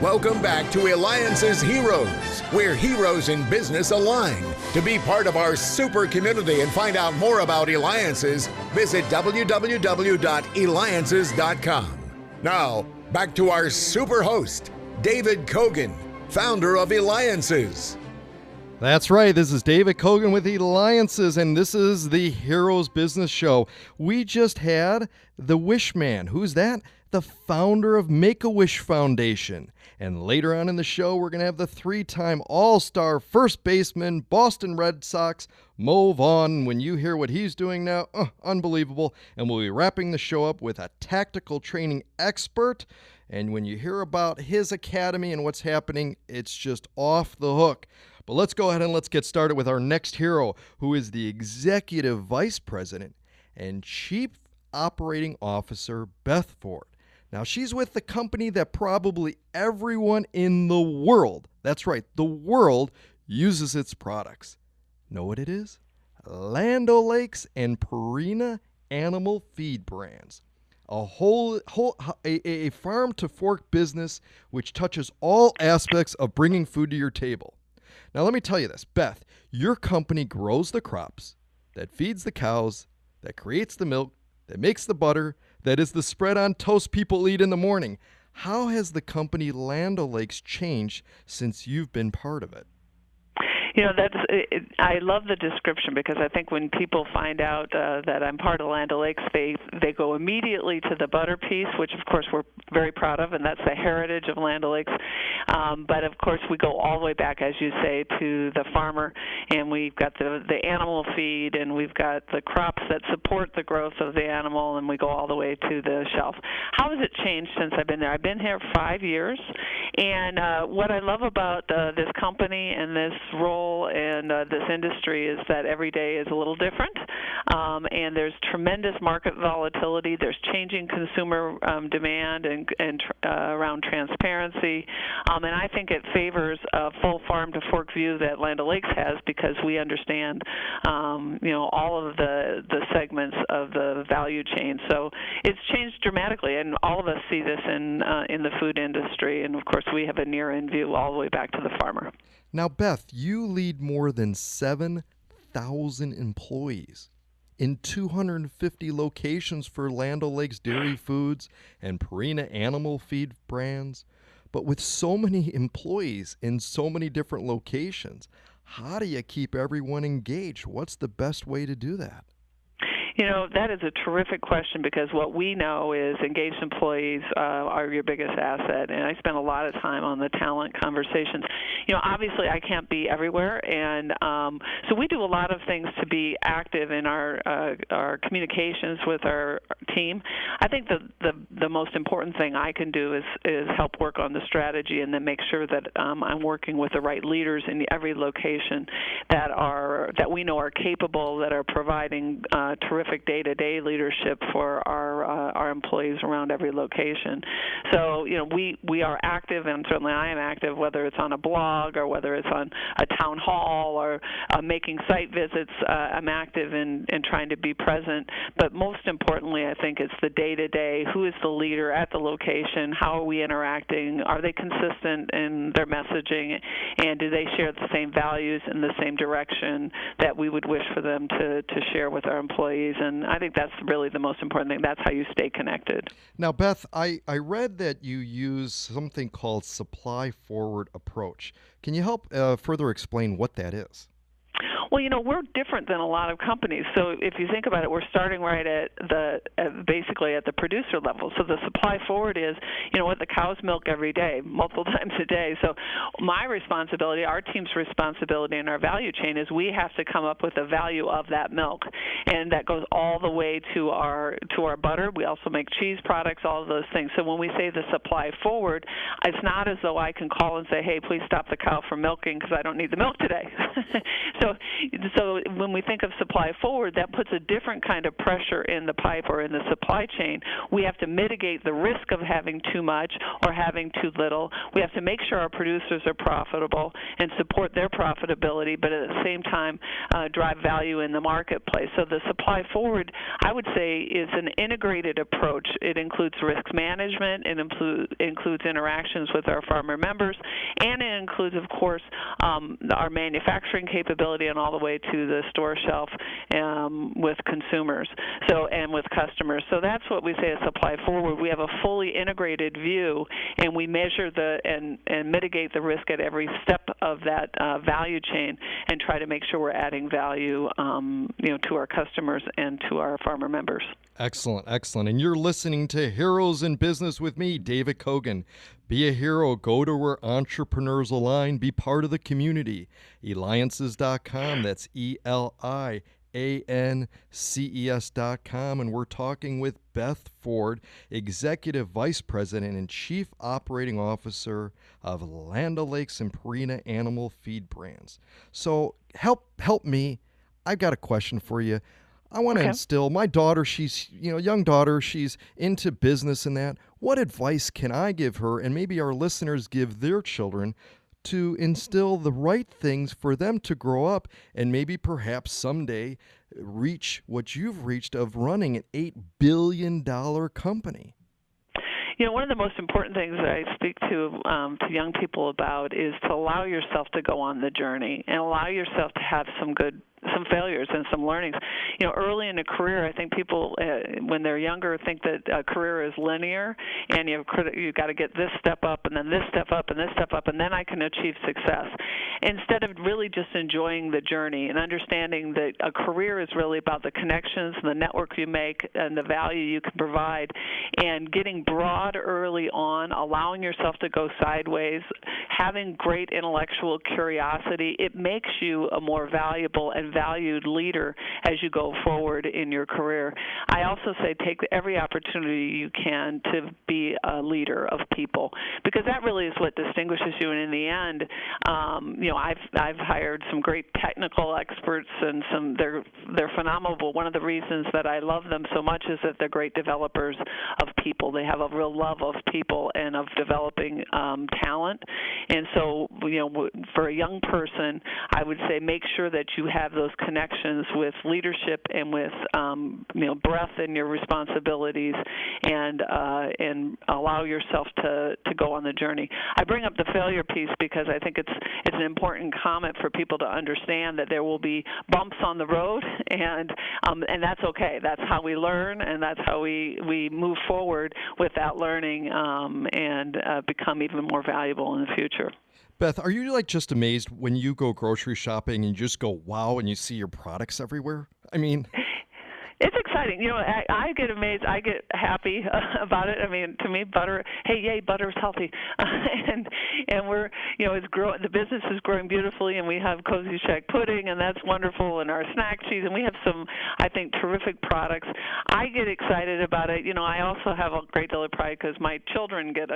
Welcome back to Eliances Heroes, where heroes in business align. To be part of our super community and find out more about Eliances, visit www.Eliances.com. Now, back to our super host, David Cogan, founder of Eliances. That's right. This is David Cogan with Eliances, and this is the Heroes Business Show. We just had the Wish Man. Who's that? The founder of Make-A-Wish Foundation. And later on in the show, we're going to have the three-time All-Star first baseman, Boston Red Sox, Mo Vaughn. When you hear what he's doing now, unbelievable. And we'll be wrapping the show up with a tactical training expert. And when you hear about his academy and what's happening, it's just off the hook. But let's go ahead and let's get started with our next hero, who is the Executive Vice President and Chief Operating Officer, Beth Ford. Now, she's with the company that probably everyone in the world, that's right, the world, uses its products. Know what it is? Land O'Lakes and Purina animal feed brands. A farm-to-fork business which touches all aspects of bringing food to your table. Now, let me tell you this, Beth, your company grows the crops, that feeds the cows, that creates the milk, that makes the butter, that is the spread on toast people eat in the morning. How has the company Land O'Lakes changed since you've been part of it? You know, I love the description, because I think when people find out that I'm part of Land O'Lakes, they go immediately to the butter piece, which of course we're very proud of, and that's the heritage of Land O'Lakes. But of course we go all the way back, as you say, to the farmer, and we've got the animal feed, and we've got the crops that support the growth of the animal, and we go all the way to the shelf. How has it changed since I've been there? I've been here 5 years, and what I love about this company and this role and this industry is that every day is a little different, and there's tremendous market volatility. There's changing consumer demand and around transparency, and I think it favors a full farm-to-fork view that Land O'Lakes has, because we understand, all of the segments of the value chain. So it's changed dramatically, and all of us see this in the food industry, and of course we have a near-in view all the way back to the farmer. Now, Beth, you lead more than 7,000 employees in 250 locations for Land O'Lakes Dairy Foods and Purina Animal Feed brands. But with so many employees in so many different locations, how do you keep everyone engaged? What's the best way to do that? You know, that is a terrific question, because what we know is engaged employees are your biggest asset, and I spend a lot of time on the talent conversations. You know, obviously I can't be everywhere, and so we do a lot of things to be active in our communications with our team. I think the most important thing I can do is help work on the strategy, and then make sure that I'm working with the right leaders in every location that we know are capable, that are providing terrific day-to-day leadership for our employees around every location. So, you know, we are active, and certainly I am active, whether it's on a blog or whether it's on a town hall or making site visits. I'm active in trying to be present. But most importantly, I think it's the day-to-day. Who is the leader at the location? How are we interacting? Are they consistent in their messaging? And do they share the same values and the same direction that we would wish for them to share with our employees? And I think that's really the most important thing. That's how you stay connected. Now, Beth, I read that you use something called supply forward approach. Can you help further explain what that is? Well, you know, we're different than a lot of companies. So if you think about it, we're starting right at basically at the producer level. So the supply forward is, you know what, the cows milk every day, multiple times a day. So my responsibility, our team's responsibility in our value chain is we have to come up with the value of that milk, and that goes all the way to our butter. We also make cheese products, all of those things. So when we say the supply forward, it's not as though I can call and say, hey, please stop the cow from milking because I don't need the milk today. So So when we think of supply forward, that puts a different kind of pressure in the pipe or in the supply chain. We have to mitigate the risk of having too much or having too little. We have to make sure our producers are profitable and support their profitability, but at the same time drive value in the marketplace. So the supply forward, I would say, is an integrated approach. It includes risk management, it includes interactions with our farmer members, and it includes, of course, our manufacturing capability and all the way to the store shelf with consumers and with customers. So that's what we say is supply forward. We have a fully integrated view, and we measure and mitigate the risk at every step of that value chain and try to make sure we're adding value to our customers and to our farmer members. Excellent, excellent. And you're listening to Heroes in Business with me, David Cogan. Be a hero. Go to where entrepreneurs align. Be part of the community. Eliances.com. That's ELIANCES.com. And we're talking with Beth Ford, Executive Vice President and Chief Operating Officer of Land O'Lakes and Purina Animal Feed Brands. So help me. I've got a question for you. I want to instill my daughter. She's, young daughter. She's into business and that. What advice can I give her, and maybe our listeners give their children, to instill the right things for them to grow up and maybe perhaps someday reach what you've reached of running an $8 billion company? One of the most important things that I speak to young people about is to allow yourself to go on the journey and allow yourself to have some failures and some learnings. Early in a career, I think people, when they're younger, think that a career is linear, and you've got to get this step up, and then this step up, and this step up, and then I can achieve success. Instead of really just enjoying the journey and understanding that a career is really about the connections, the network you make, and the value you can provide, and getting broad early on, allowing yourself to go sideways, having great intellectual curiosity, it makes you a more valuable and valued leader as you go forward in your career. I also say take every opportunity you can to be a leader of people, because that really is what distinguishes you. And in the end, I've hired some great technical experts, and they're phenomenal. But one of the reasons that I love them so much is that they're great developers of people. They have a real love of people and of developing talent. And so, for a young person, I would say make sure that you have those connections with leadership and with breadth in your responsibilities, and allow yourself to go on the journey. I bring up the failure piece because I think it's an important comment for people to understand that there will be bumps on the road, and that's okay. That's how we learn, and that's how we move forward with that learning and become even more valuable in the future. Beth, are you just amazed when you go grocery shopping and you just go, wow, and you see your products everywhere? I mean, it's exciting. I get amazed. I get happy about it. I mean, to me, butter. Hey, yay, butter's healthy, and we're it's growing. The business is growing beautifully, and we have Cozy Shack pudding, and that's wonderful, and our snack cheese, and we have some, I think, terrific products. I get excited about it. I also have a great deal of pride because my children get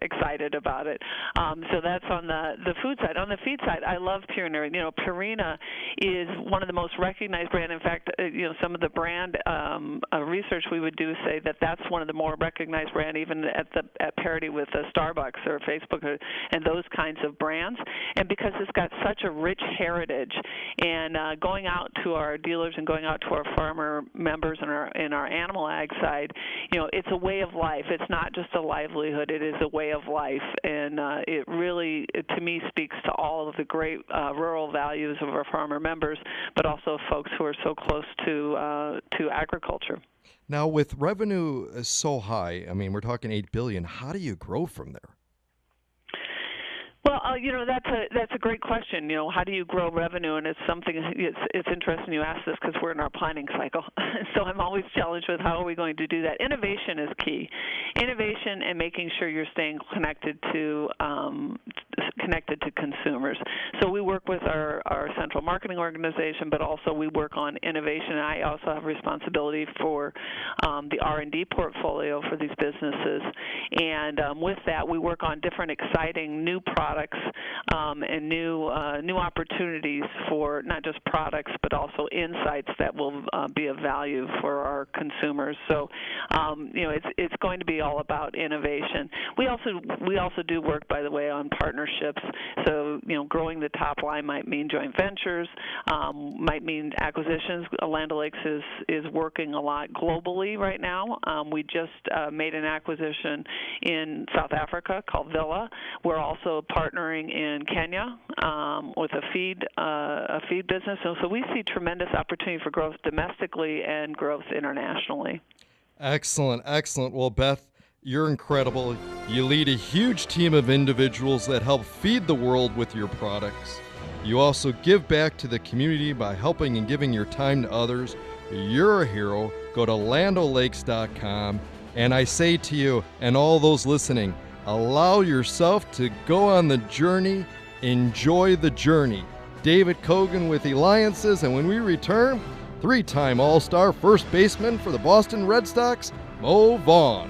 excited about it. So that's on the food side. On the feed side, I love Purina. Purina is one of the most recognized brands. In fact, some of the brand research we would do say that that's one of the more recognized brands, even at parity with Starbucks or Facebook and those kinds of brands. And because it's got such a rich heritage, and going out to our dealers and going out to our farmer members and our animal ag side, it's a way of life. It's not just a livelihood; it is a way of life, and it really, to me, speaks to all of the great rural values of our farmer members, but also folks who are so close to agriculture. Now, with revenue so high, I mean, we're talking $8 billion. How do you grow from there? Well, that's a great question. How do you grow revenue? And it's something. It's interesting you ask this because we're in our planning cycle. So I'm always challenged with how are we going to do that. Innovation is key. Innovation and making sure you're staying connected to consumers. So we work with our central marketing organization, but also we work on innovation. I also have responsibility for the R&D portfolio for these businesses, and with that we work on different exciting new products products and new opportunities for not just products but also insights that will be of value for our consumers. So, it's going to be all about innovation. We also do work, by the way, on partnerships. So, growing the top line might mean joint ventures, might mean acquisitions. Land O'Lakes is working a lot globally right now. We just made an acquisition in South Africa called Villa. We're also partnering in Kenya with a feed business. So we see tremendous opportunity for growth domestically and growth internationally. Excellent, excellent. Well, Beth, you're incredible. You lead a huge team of individuals that help feed the world with your products. You also give back to the community by helping and giving your time to others. You're a hero. Go to Eliances.com. And I say to you and all those listening, allow yourself to go on the journey. Enjoy the journey. David Cogan with Eliances, and when we return, 3-time All-Star first baseman for the Boston Red Sox, Mo Vaughn.